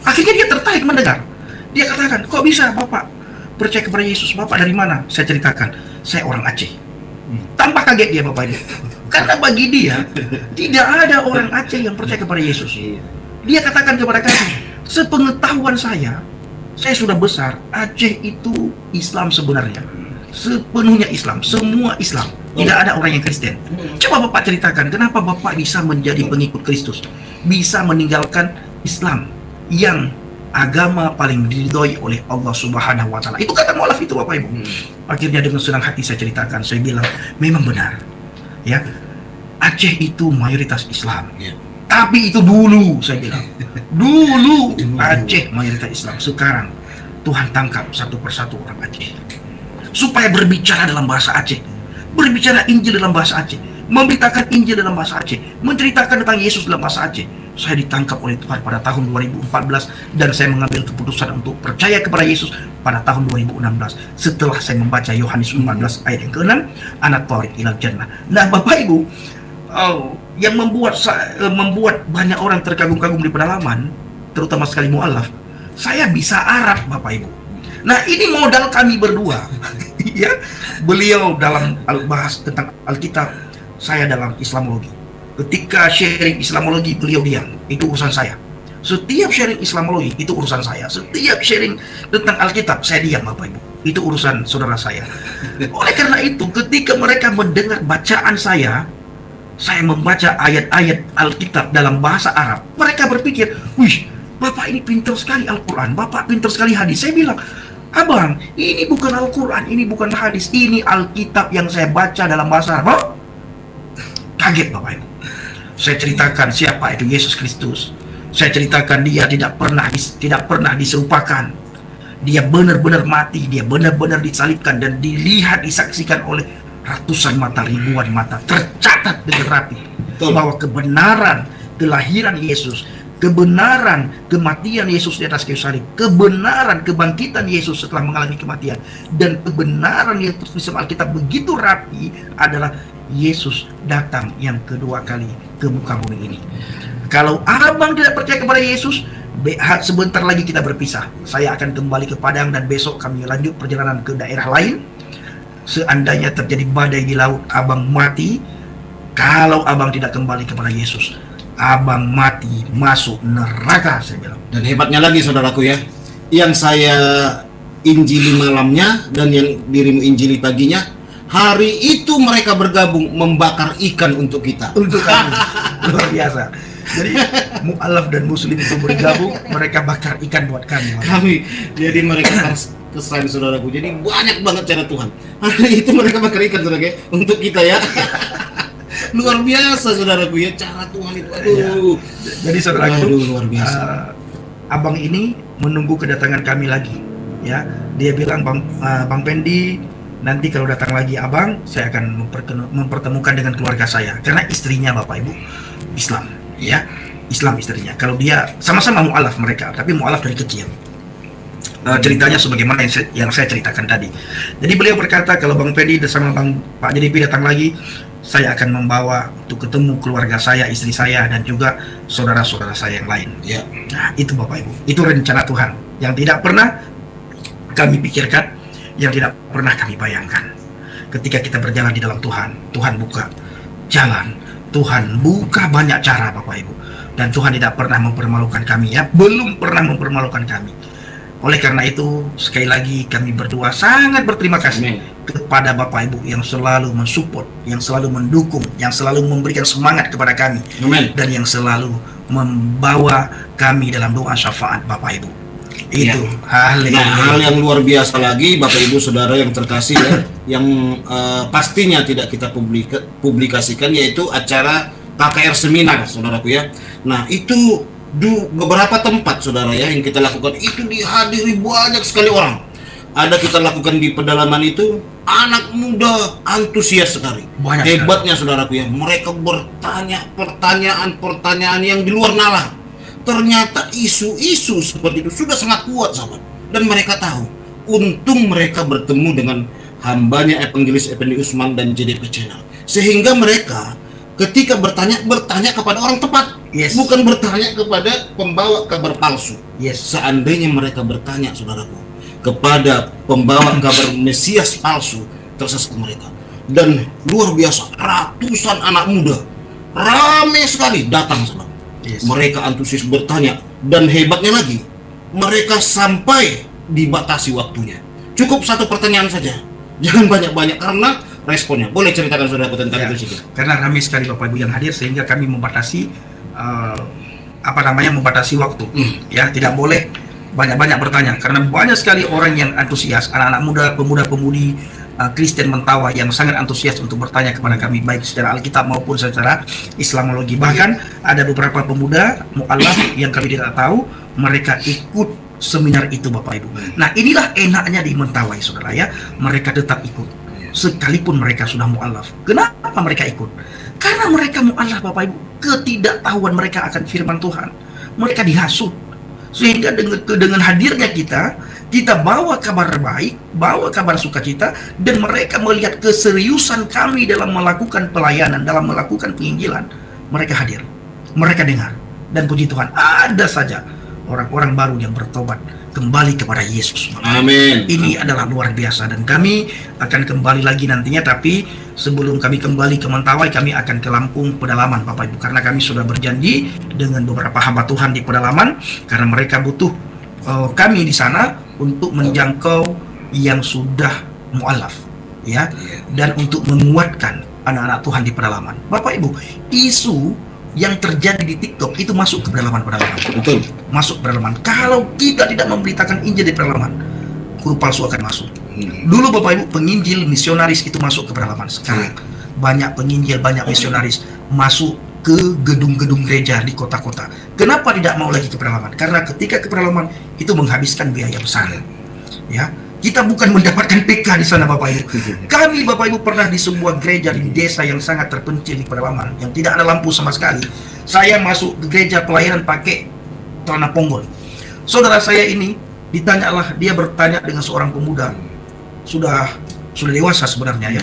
Akhirnya dia tertarik mendengar. Dia katakan, kok bisa Bapak percaya kepada Yesus? Bapak dari mana? Saya ceritakan, saya orang Aceh. Tanpa kaget dia Bapak ini. Karena bagi dia, tidak ada orang Aceh yang percaya kepada Yesus. Dia katakan kepada kami, sepengetahuan saya sudah besar, Aceh itu Islam sebenarnya. Sepenuhnya Islam, semua Islam. Tidak ada orang yang Kristen. Coba Bapak ceritakan, kenapa Bapak bisa menjadi pengikut Kristus? Bisa meninggalkan Islam yang agama paling diridhoi oleh Allah Subhanahu wa Ta'ala. Itu kata mu'alaf itu Bapak Ibu. Akhirnya dengan senang hati saya ceritakan, saya bilang, memang benar. Ya, Aceh itu mayoritas Islam. Tapi itu dulu, saya bilang. Dulu Aceh mayoritas Islam. Sekarang Tuhan tangkap satu persatu orang Aceh supaya berbicara dalam bahasa Aceh, berbicara Injil dalam bahasa Aceh, memberitakan Injil dalam bahasa Aceh, menceritakan tentang Yesus dalam bahasa Aceh. Saya ditangkap oleh Tuhan pada tahun 2014 dan saya mengambil keputusan untuk percaya kepada Yesus pada tahun 2016 setelah saya membaca Yohanes 14 ayat yang ke-6, anak Taurat ilal jannah. Nah, Bapak Ibu, yang membuat banyak orang terkagum-kagum di pedalaman, terutama sekali mu'alaf, saya bisa Arab Bapak Ibu. Nah, ini modal kami berdua. Ya, beliau dalam bahas tentang Alkitab, saya dalam Islamologi. Ketika sharing Islamologi, beliau diam. Itu urusan saya. Setiap sharing Islamologi, itu urusan saya. Setiap sharing tentang Alkitab, saya diam Bapak Ibu. Itu urusan saudara saya. Oleh karena itu, ketika mereka mendengar bacaan saya membaca ayat-ayat Alkitab dalam bahasa Arab, mereka berpikir, wih, Bapak ini pintar sekali Al-Quran, Bapak pintar sekali hadis. Saya bilang, Abang, ini bukan Al-Quran, ini bukan hadis, ini Alkitab yang saya baca dalam bahasa Arab. Kaget Bapak Ibu. Saya ceritakan siapa itu Yesus Kristus. Saya ceritakan dia tidak pernah diserupakan. Dia benar-benar mati, dia benar-benar disalibkan dan dilihat, disaksikan oleh ratusan mata, ribuan mata. Tercatat dengan rapi bahwa kebenaran kelahiran Yesus, kebenaran kematian Yesus di atas kayu salib, kebenaran kebangkitan Yesus setelah mengalami kematian, dan kebenaran yang tertulis dalam Alkitab begitu rapi adalah Yesus datang yang kedua kali ke muka bumi ini. Kalau abang tidak percaya kepada Yesus, sebentar lagi kita berpisah. Saya akan kembali ke Padang dan besok kami lanjut perjalanan ke daerah lain. Seandainya terjadi badai di laut, abang mati. Kalau abang tidak kembali kepada Yesus, abang mati masuk neraka, saya bilang. Dan hebatnya lagi saudaraku ya, yang saya injili malamnya dan yang dirimu injili paginya, hari itu mereka bergabung membakar ikan untuk kita. Untuk kami. Luar biasa. Jadi mu'alaf dan muslim itu bergabung, mereka bakar ikan buat kami. Jadi mereka kesan saudaraku. Jadi banyak banget cara Tuhan. Hari itu mereka bakar ikan saudara untuk kita ya. Luar biasa saudaraku ya, cara Tuhan itu. Aduh. Jadi saudaraku, luar biasa. Abang ini menunggu kedatangan kami lagi. Ya, dia bilang Bang Pendi, nanti kalau datang lagi abang, saya akan mempertemukan dengan keluarga saya. Karena istrinya Bapak Ibu Islam, ya, Islam istrinya. Kalau dia sama-sama mu'alaf mereka, tapi mu'alaf dari kecil. Ceritanya sebagaimana yang saya ceritakan tadi. Jadi beliau berkata, kalau Bang Pendi bersama Pak JDP datang lagi, saya akan membawa untuk ketemu keluarga saya, istri saya, dan juga saudara-saudara saya yang lain. Ya. Nah, itu Bapak Ibu, itu rencana Tuhan yang tidak pernah kami pikirkan, yang tidak pernah kami bayangkan. Ketika kita berjalan di dalam Tuhan, Tuhan buka jalan, Tuhan buka banyak cara Bapak Ibu. Dan Tuhan tidak pernah mempermalukan kami ya, belum pernah mempermalukan kami. Oleh karena itu, sekali lagi kami berdua sangat berterima kasih Amin. kepada Bapak Ibu yang selalu mensupport, yang selalu mendukung, yang selalu memberikan semangat kepada kami, Amin. dan yang selalu membawa kami dalam doa syafaat Bapak Ibu. Itu hal Nah, hal yang luar biasa lagi, Bapak Ibu Saudara yang terkasih ya, yang pastinya tidak kita publikasikan, yaitu acara KKR seminar, saudaraku ya. Nah, itu beberapa tempat saudara ya yang kita lakukan itu dihadiri banyak sekali orang. Ada kita lakukan di pedalaman itu, anak muda antusias sekali. Banyak Hebatnya saudaraku ya, mereka bertanya pertanyaan-pertanyaan yang di luar nalar. Ternyata isu-isu seperti itu sudah sangat kuat sahabat. Dan mereka tahu, untung mereka bertemu dengan hambanya Evangelis Effendi Usman dan JDP Channel. Sehingga mereka ketika bertanya kepada orang tepat, bukan bertanya kepada pembawa kabar palsu. Seandainya mereka bertanya, saudaraku, kepada pembawa kabar Mesias palsu, tersesat mereka. Dan luar biasa, ratusan anak muda ramai sekali datang, saudara. Mereka antusias bertanya, dan hebatnya lagi, mereka sampai dibatasi waktunya. Cukup satu pertanyaan saja, jangan banyak-banyak karena responnya. Boleh ceritakan saudara tentang itu sedikit? Karena ramai sekali Bapak Ibu yang hadir, sehingga kami membatasi membatasi waktu. Ya, tidak boleh banyak-banyak bertanya karena banyak sekali orang yang antusias, anak-anak muda, pemuda-pemudi Kristen Mentawai yang sangat antusias untuk bertanya kepada kami, baik secara Alkitab maupun secara Islamologi. Bahkan ada beberapa pemuda mu'alaf yang kami tidak tahu, mereka ikut seminar itu Bapak Ibu. Nah, inilah enaknya di Mentawai saudara ya, mereka tetap ikut sekalipun mereka sudah mu'alaf. Kenapa mereka ikut? Karena mereka mu'alaf Bapak Ibu, ketidaktahuan mereka akan firman Tuhan, mereka dihasut. Sehingga dengan hadirnya kita bawa kabar baik, bawa kabar sukacita, dan mereka melihat keseriusan kami dalam melakukan pelayanan, dalam melakukan penginjilan. Mereka hadir, mereka dengar, dan puji Tuhan, ada saja orang-orang baru yang bertobat kembali kepada Yesus. Amin. Ini adalah luar biasa, dan kami akan kembali lagi nantinya. Tapi sebelum kami kembali ke Mentawai, kami akan ke Lampung pedalaman Bapak Ibu, karena kami sudah berjanji dengan beberapa hamba Tuhan di pedalaman, karena mereka butuh kami di sana untuk menjangkau yang sudah mu'alaf ya, dan untuk menguatkan anak-anak Tuhan di pedalaman. Bapak Ibu, isu yang terjadi di TikTok itu masuk ke pedalaman-pedalaman. Betul. Masuk pedalaman. Kalau kita tidak memberitakan Injil di pedalaman, guru palsu akan masuk. Dulu Bapak Ibu, penginjil misionaris itu masuk ke pedalaman. Sekarang banyak penginjil, banyak misionaris masuk ke gedung-gedung gereja di kota-kota. Kenapa tidak mau lagi ke pedalaman? Karena ketika ke pedalaman itu menghabiskan biaya besar. Ya, kita bukan mendapatkan PK di sana Bapak Ibu. Kami Bapak Ibu pernah di sebuah gereja di desa yang sangat terpencil di pedalaman, yang tidak ada lampu sama sekali. Saya masuk ke gereja pelayanan pakai celana ponggol. Saudara saya ini ditanyalah, dia bertanya dengan seorang pemuda sudah dewasa sebenarnya ya.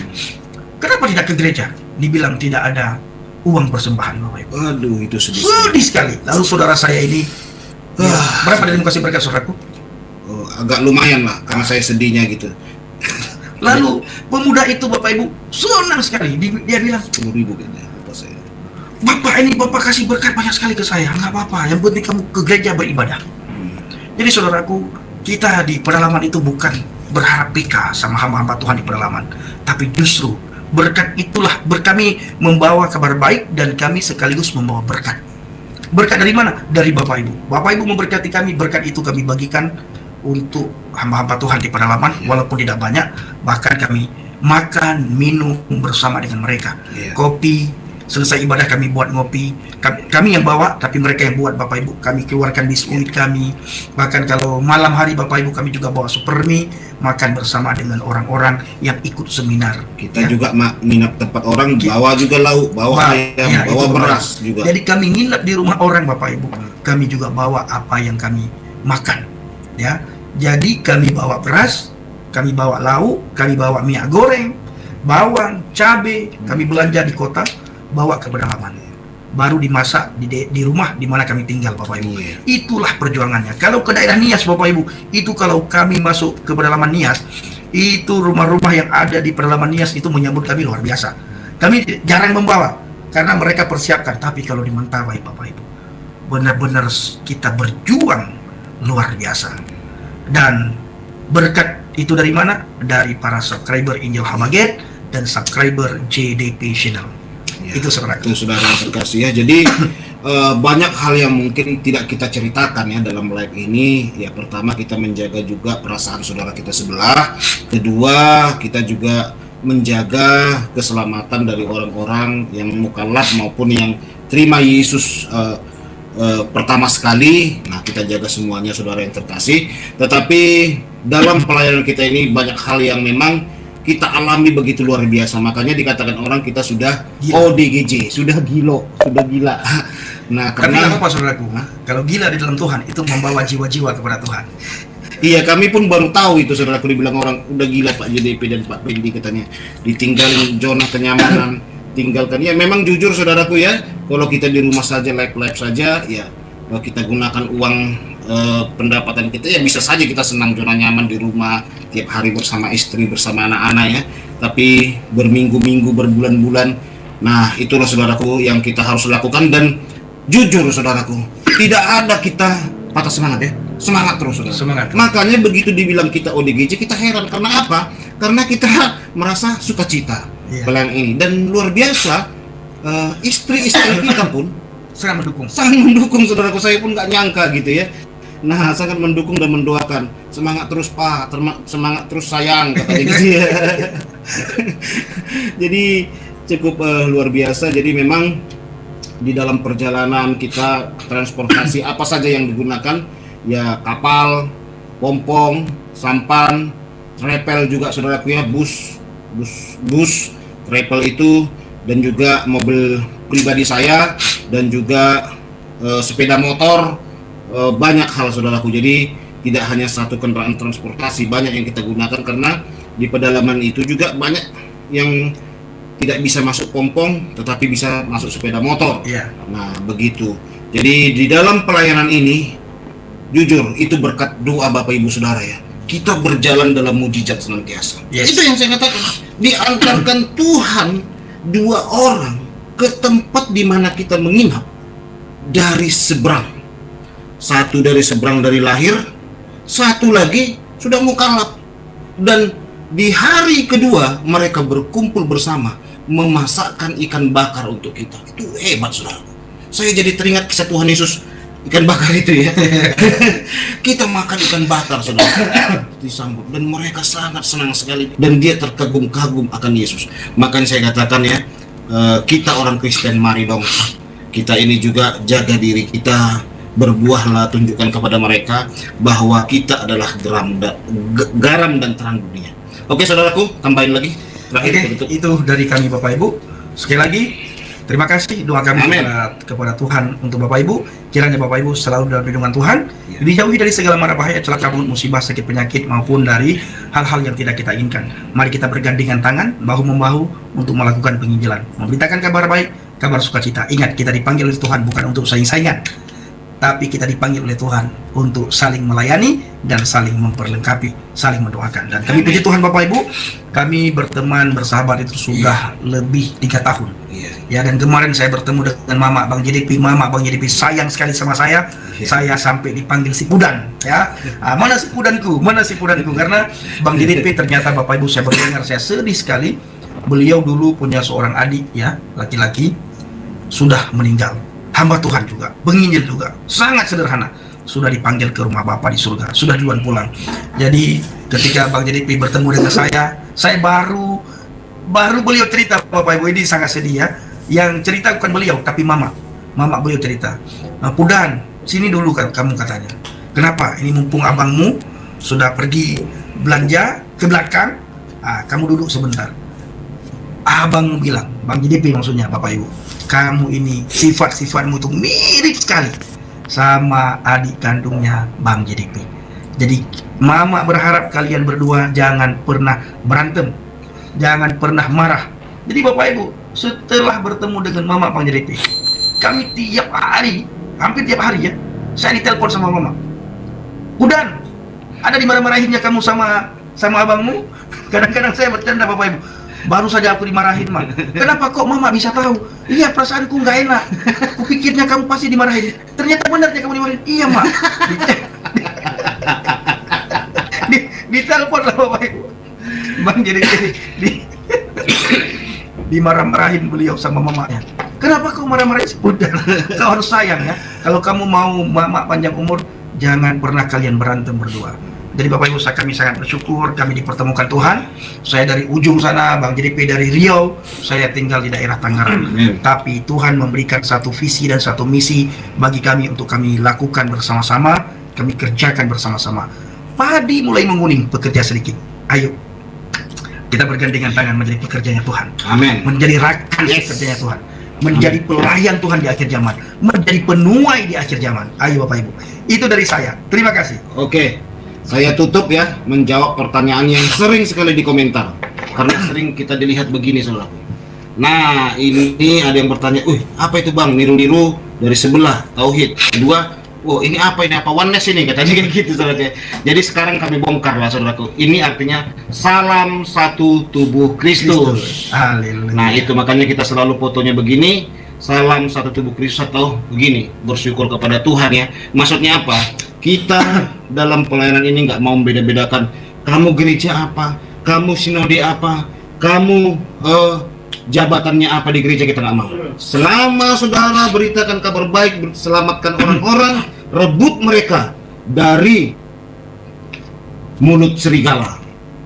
Kenapa tidak ke gereja? Dibilang tidak ada uang persembahan Bapak Ibu. Aduh, itu sedih sekali. Lalu saudara saya ini berapa dari kasih berkat saudaraku? Agak lumayan lah, karena saya sedihnya gitu. Lalu pemuda itu Bapak Ibu senang sekali. Dia bilang 10.000 kayaknya apa saya. Bapak ini Bapak kasih berkat banyak sekali ke saya. Nggak apa-apa, yang penting kamu ke gereja beribadah. Jadi saudaraku, kita di pedalaman itu bukan berharap PK sama hamba-hamba Tuhan di pedalaman, tapi justru berkat itulah kami membawa kabar baik, dan kami sekaligus membawa berkat. Berkat dari mana? Dari Bapak Ibu. Bapak Ibu memberkati kami, berkat itu kami bagikan untuk hamba-hamba Tuhan di pedalaman, walaupun tidak banyak. Bahkan kami makan, minum bersama dengan mereka. Kopi, selesai ibadah kami buat ngopi. Kami yang bawa, tapi mereka yang buat Bapak Ibu. Kami keluarkan biskuit kami. Bahkan kalau malam hari Bapak Ibu, kami juga bawa supermi, makan bersama dengan orang-orang yang ikut seminar. Kita juga nginap tempat orang, bawa juga lauk, bawa ayam, bawa beras juga. Jadi kami nginap di rumah orang Bapak Ibu. Kami juga bawa apa yang kami makan. Ya, jadi kami bawa beras, kami bawa lauk, kami bawa minyak goreng, bawang, cabai, kami belanja di kota, bawa ke pedalaman, baru dimasak di rumah di mana kami tinggal Bapak Ibu. Itulah perjuangannya. Kalau ke daerah Nias Bapak Ibu, itu kalau kami masuk ke pedalaman Nias, itu rumah-rumah yang ada di pedalaman Nias itu menyambut kami luar biasa. Kami jarang membawa karena mereka persiapkan. Tapi kalau di Mentawai Bapak Ibu, benar-benar kita berjuang luar biasa. Dan berkat itu dari mana? Dari para subscriber Injil Hamaget dan subscriber JDP Channel. Ya, Itu saudara. itu saudara yang terkasih ya. Jadi banyak hal yang mungkin tidak kita ceritakan ya dalam live ini. Ya, pertama kita menjaga juga perasaan saudara kita sebelah. Kedua, kita juga menjaga keselamatan dari orang-orang yang mukallaf maupun yang terima Yesus pertama sekali. Nah, kita jaga semuanya saudara yang terkasih. Tetapi dalam pelayanan kita ini banyak hal yang memang kita alami begitu luar biasa. Makanya dikatakan orang kita sudah Gila. ODGJ, sudah gila. Nah, Karena karena apa saudaraku? Kalau gila di dalam Tuhan itu membawa jiwa-jiwa kepada Tuhan. iya, kami pun baru tahu itu saudaraku, dibilang orang udah gila Pak JDP dan Pak Pendi katanya. Ditinggalin zona kenyamanan, tinggalkan. Ya memang jujur saudaraku ya, kalau kita di rumah saja live saja ya, kita gunakan uang pendapatan kita ya, bisa saja kita senang zona nyaman di rumah tiap hari bersama istri, bersama anak-anak ya. Tapi berminggu-minggu, berbulan-bulan, nah itulah saudaraku yang kita harus lakukan. Dan jujur saudaraku, tidak ada kita patah semangat ya, semangat terus saudara. Semangat. Makanya begitu dibilang kita ODGJ, kita heran. Karena apa? Karena kita merasa sukacita Iya. pelayan ini. Dan luar biasa, istri-istri kita pun Sangat mendukung. sangat mendukung saudaraku. Saya pun nggak nyangka gitu ya. Nah, sangat mendukung dan mendoakan. Semangat terus Pak, semangat terus sayang katanya gitu ya. Jadi cukup luar biasa. Jadi memang di dalam perjalanan kita transportasi apa saja yang digunakan ya, kapal, pompong, sampan, trepel juga saudaraku ya, bus, trepel itu, dan juga mobil pribadi saya, dan juga sepeda motor, banyak hal saudaraku. Jadi tidak hanya satu kendaraan transportasi, banyak yang kita gunakan karena di pedalaman itu juga banyak yang tidak bisa masuk pompong tetapi bisa masuk sepeda motor. Iya. Nah, begitu. Jadi di dalam pelayanan ini jujur itu berkat doa Bapak Ibu Saudara ya. Kita berjalan dalam mujizat senantiasa. Yes. Itu yang saya katakan. Diantarkan Tuhan dua orang ke tempat di mana kita menginap dari seberang. Satu dari seberang dari lahir, satu lagi sudah mukallaf. Dan di hari kedua mereka berkumpul bersama memasakkan ikan bakar untuk kita. Itu hebat saudara. Saya jadi teringat kisah Tuhan Yesus ikan bakar itu ya. Kita makan ikan bakar saudara, disambut, dan mereka sangat senang sekali dan dia terkagum-kagum akan Yesus. Makanya saya katakan ya, kita orang Kristen mari dong, kita ini juga jaga diri kita, berbuahlah, tunjukkan kepada mereka bahwa kita adalah garam dan terang dunia. Oke saudaraku, tambahin lagi terakhir. Oke, itu dari kami Bapak Ibu. Sekali lagi terima kasih, doa kami Amin. kepada Tuhan untuk Bapak Ibu. Kiranya Bapak Ibu selalu dalam lindungan Tuhan, Ya. dijauhi dari segala mara bahaya, celaka maut, musibah, sakit, penyakit maupun dari hal-hal yang tidak kita inginkan. Mari kita bergandengan tangan, bahu membahu untuk melakukan penginjilan, memberitakan kabar baik, kabar sukacita. Ingat, kita dipanggil oleh Tuhan bukan untuk saing-saingan, tapi kita dipanggil oleh Tuhan untuk saling melayani dan saling memperlengkapi, saling mendoakan. Dan kami puji Tuhan Bapak Ibu, kami berteman bersahabat itu sudah lebih 3 tahun. Iya. Ya, dan kemarin saya bertemu dengan Mama Bang JDP. Mama Bang JDP sayang sekali sama saya. Iya. Saya sampai dipanggil si Pudan, ya. Mana si Pudanku? Mana si Pudanku? Karena Bang JDP ternyata Bapak Ibu, saya berdengar, saya sedih sekali. Beliau dulu punya seorang adik ya, laki-laki, sudah meninggal. Hamba Tuhan juga, penginjil juga, sangat sederhana. Sudah dipanggil ke rumah Bapa di surga, sudah duluan pulang. Jadi ketika Bang JDP bertemu dengan saya baru beliau cerita, Bapak Ibu, ini sangat sedih ya. Yang cerita bukan beliau, tapi Mama beliau cerita. Pudan, sini dulu kamu katanya. Kenapa? Ini mumpung abangmu sudah pergi belanja ke belakang, kamu duduk sebentar. Abang bilang, Bang JDP maksudnya Bapak Ibu, kamu ini sifat-sifatmu tuh mirip sekali sama adik kandungnya Bang JDP. Jadi Mama berharap kalian berdua jangan pernah berantem, jangan pernah marah. Jadi Bapak Ibu, setelah bertemu dengan Mama Bang JDP, kami tiap hari, hampir tiap hari ya, saya ditelepon sama Mama. Udan, ada di marah-marahinnya kamu sama abangmu? Kadang-kadang saya bercanda Bapak Ibu. Baru saja aku dimarahin, Ma. Kenapa kok Mama bisa tahu? Iya, perasaanku nggak enak. Kupikirnya kamu pasti dimarahin. Ternyata benarnya kamu dimarahin. Iya, Ma. Ditelepon lah Bapak Ibu. Bang jadi di dimarah-marahin beliau sama mamanya. Kenapa kau marah-marahin? Udah, kau harus sayang ya. Kalau kamu mau mama panjang umur, jangan pernah kalian berantem berdua. Jadi Bapak Ibu, kami sangat bersyukur kami dipertemukan Tuhan. Saya dari ujung sana, Bang JDP dari Riau, saya tinggal di daerah Tangerang. Tapi Tuhan memberikan satu visi dan satu misi bagi kami untuk kami lakukan bersama-sama, kami kerjakan bersama-sama. Padi mulai menguning, bekerja sedikit. Ayo, kita bergandengan tangan menjadi pekerjanya Tuhan. Amin. Menjadi rakan pekerjanya Tuhan. Menjadi pelayan Tuhan di akhir zaman. Menjadi penuai di akhir zaman. Ayo Bapak Ibu. Itu dari saya. Terima kasih. Oke, saya tutup ya menjawab pertanyaan yang sering sekali di komentar. Karena sering kita dilihat begini saudaraku. Nah, ini ada yang bertanya, apa itu Bang? Niru-niru dari sebelah tauhid. Kedua, ini apa oneness ini katanya kayak gitu saudara. Jadi sekarang kami bongkar lah saudaraku. Ini artinya salam satu tubuh Kristus. Haleluya. Nah itu makanya kita selalu fotonya begini, salam satu tubuh Kristus, atau begini, bersyukur kepada Tuhan ya. Maksudnya apa? Kita dalam pelayanan ini nggak mau beda-bedakan. Kamu gereja apa? Kamu sinode apa? Kamu jabatannya apa di gereja, kita nggak mau. Selama saudara beritakan kabar baik, selamatkan orang-orang, rebut mereka dari mulut serigala,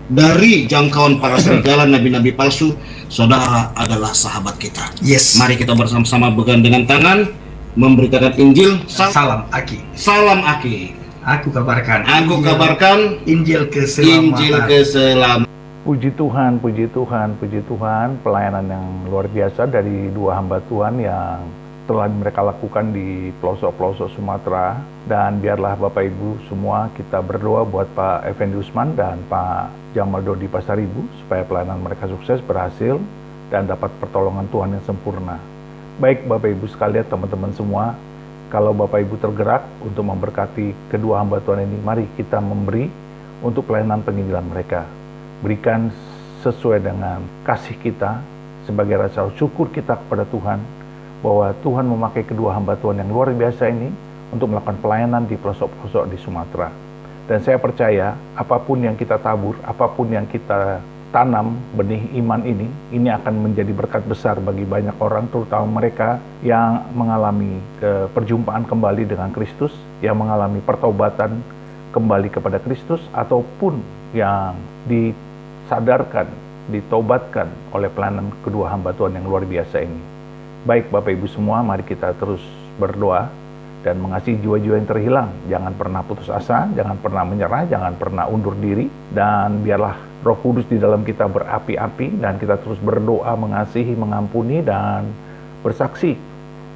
dari jangkauan para serigala, nabi-nabi palsu, saudara adalah sahabat kita. Yes. Mari kita bersama-sama bergandengan tangan memberitakan Injil. Salam Aki. Salam Aki. Aku kabarkan. Aku kabarkan Injil keselamatan. Injil keselamatan. Puji Tuhan, puji Tuhan, puji Tuhan, pelayanan yang luar biasa dari dua hamba Tuhan yang telah mereka lakukan di pelosok-pelosok Sumatera. Dan biarlah Bapak Ibu semua kita berdoa buat Pak Effendi Usman dan Pak Jamal Dodi Pasaribu supaya pelayanan mereka sukses, berhasil, dan dapat pertolongan Tuhan yang sempurna. Baik Bapak Ibu sekalian, teman-teman semua, kalau Bapak Ibu tergerak untuk memberkati kedua hamba Tuhan ini, mari kita memberi untuk pelayanan penginjilan mereka. Berikan sesuai dengan kasih kita sebagai rasa syukur kita kepada Tuhan bahwa Tuhan memakai kedua hamba Tuhan yang luar biasa ini untuk melakukan pelayanan di pelosok-pelosok di Sumatera. Dan saya percaya apapun yang kita tabur, apapun yang kita tanam benih iman ini akan menjadi berkat besar bagi banyak orang, terutama mereka yang mengalami perjumpaan kembali dengan Kristus, yang mengalami pertobatan kembali kepada Kristus, ataupun yang disadarkan, ditobatkan oleh pelayanan kedua hamba Tuhan yang luar biasa ini. Baik Bapak Ibu semua, mari kita terus berdoa dan mengasihi jiwa-jiwa yang terhilang. Jangan pernah putus asa, jangan pernah menyerah, jangan pernah undur diri, dan biarlah Roh Kudus di dalam kita berapi-api dan kita terus berdoa, mengasihi, mengampuni, dan bersaksi.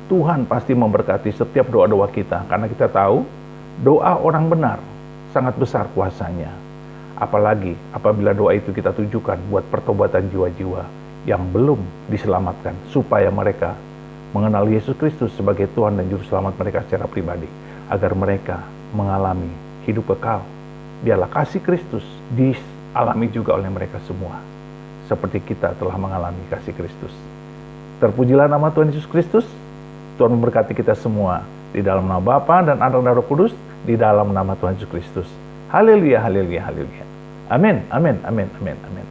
Tuhan pasti memberkati setiap doa-doa kita, karena kita tahu doa orang benar sangat besar kuasanya. Apalagi apabila doa itu kita tujukan buat pertobatan jiwa-jiwa yang belum diselamatkan, supaya mereka mengenal Yesus Kristus sebagai Tuhan dan Juru Selamat mereka secara pribadi, agar mereka mengalami hidup kekal. Biarlah kasih Kristus dialami juga oleh mereka semua, seperti kita telah mengalami kasih Kristus. Terpujilah nama Tuhan Yesus Kristus. Tuhan memberkati kita semua, di dalam nama Bapa dan Anak dan Roh Kudus, di dalam nama Tuhan Yesus Kristus. Haleluya, haleluya, haleluya. Amin, amin, amin, amin, amin.